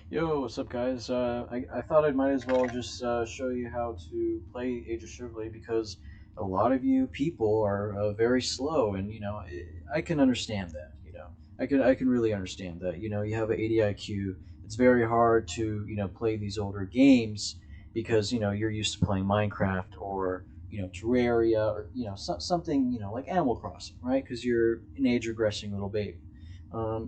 Yo, what's up, guys? I thought I might as well just show you how to play Age of Chivalry because a lot of you people are very slow, and I can understand that. I can really understand that. You have an 80 IQ. It's very hard to play these older games because you're used to playing Minecraft or Terraria or something like Animal Crossing, right? Because you're an age regressing little baby.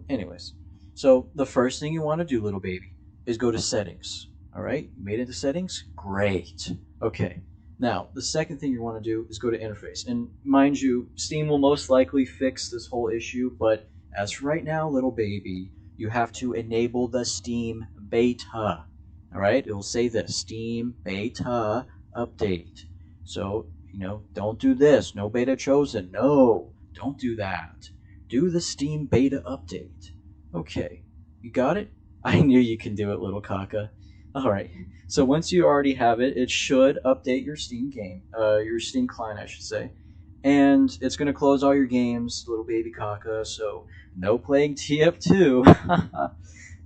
Anyways. So the first thing you want to do, little baby, is go to settings. All right, you made it to settings. Great. Okay. Now the second thing you want to do is go to interface. And mind you, Steam will most likely fix this whole issue. But as for right now, little baby, you have to enable the Steam beta. All right, it will say this Steam beta update. So don't do this. No beta chosen. No, don't do that. Do the Steam beta update. Okay, you got it? I knew you can do it, little Kaka. Alright, so once you already have it, it should update your Steam game, your Steam client, I should say. And it's going to close all your games, little baby Kaka, so no playing TF2.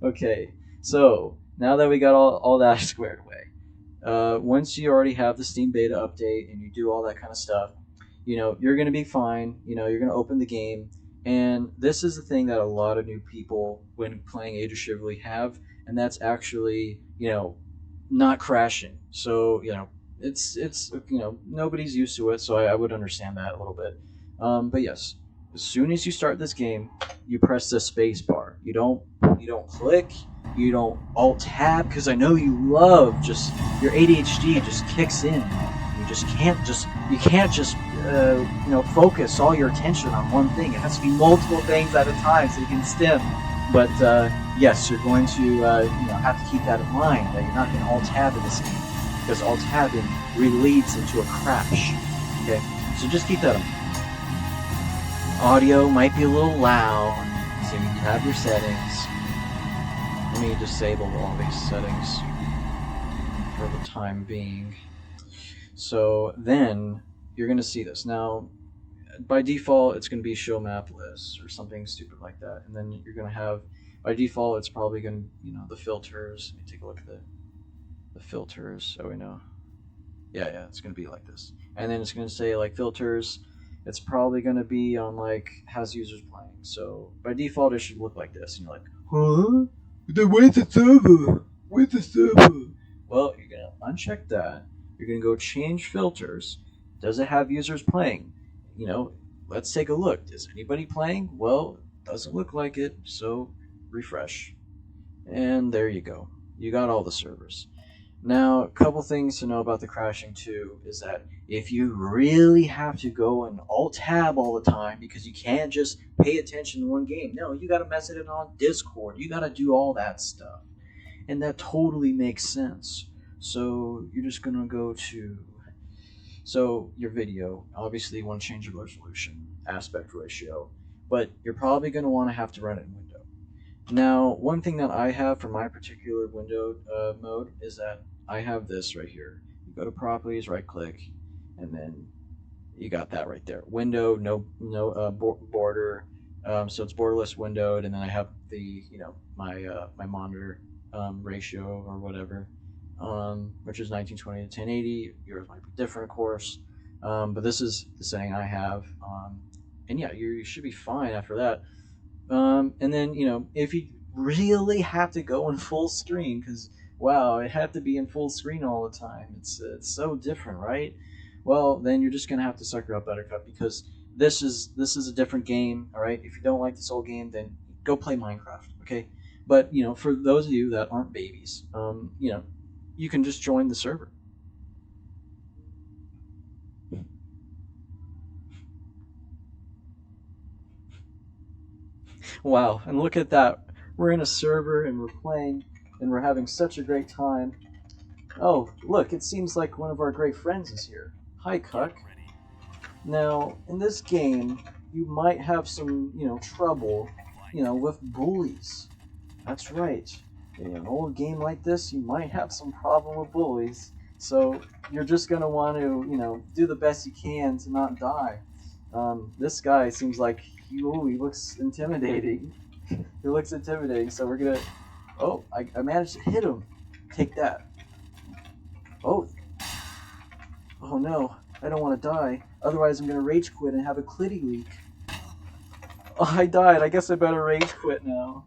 Okay, so now that we got all that squared away, once you already have the Steam beta update and you do all that kind of stuff, you're going to be fine. You're going to open the game. And this is the thing that a lot of new people, when playing Age of Chivalry, have, and that's actually, not crashing. So, it's nobody's used to it, so I would understand that a little bit. But yes, as soon as you start this game, you press the space bar. You don't click, you don't alt tab, because I know you love just your ADHD just kicks in. You can't just focus all your attention on one thing. It has to be multiple things at a time so you can stim. But yes, you're going to have to keep that in mind that you're not going to alt tab in this game because alt tabbing really leads into a crash. Okay, so just keep that in mind. Audio might be a little loud, so you have your settings. Let me disable all these settings for the time being. So then you're going to see this. Now, by default, it's going to be show map list or something stupid like that. And then you're going to have, by default, it's probably going to, the filters. Let me take a look at the filters so we know. Yeah, it's going to be like this. And then it's going to say, like, filters. It's probably going to be on, like, has users playing. So by default, it should look like this. And you're like, huh? Then where's the server? Where's the server? Well, you're going to uncheck that. You're going to go change filters. Does it have users playing? Let's take a look. Is anybody playing? Well, doesn't look like it, so refresh. And there you go. You got all the servers. Now, a couple things to know about the crashing too is that if you really have to go and alt tab all the time because you can't just pay attention to one game, no, you got to message it on Discord. You got to do all that stuff. And that totally makes sense. So you're just going to go to your video, obviously you want to change your resolution, aspect ratio, but you're probably going to want to have to run it in window. Now, one thing that I have for my particular window mode is that I have this right here. You go to properties, right click, and then you got that right there. Window, no border, so it's borderless windowed, and then I have the my monitor ratio or whatever, which is 1920 to 1080. Yours might be different, of course, but this is the setting I have, and yeah, you should be fine after that. And then if you really have to go in full screen, because wow, it had to be in full screen all the time. It's so different, right? Well, then you're just gonna have to suck her up, Buttercup, because this is a different game. All right, if you don't like this old game, then go play Minecraft. Okay, but for those of you that aren't babies, you can just join the server. Wow, and look at that. We're in a server and we're playing and we're having such a great time. Oh, look, it seems like one of our great friends is here. Hi, Cuck. Now, in this game, you might have some, trouble, with bullies. That's right. In an old game like this, you might have some problem with bullies. So you're just gonna want to, do the best you can to not die. This guy seems like he looks intimidating. He looks intimidating. So we're gonna Oh, I managed to hit him. Take that. Oh, oh no. I don't want to die. Otherwise, I'm going to rage quit and have a clitty leak. Oh, I died. I guess I better rage quit now.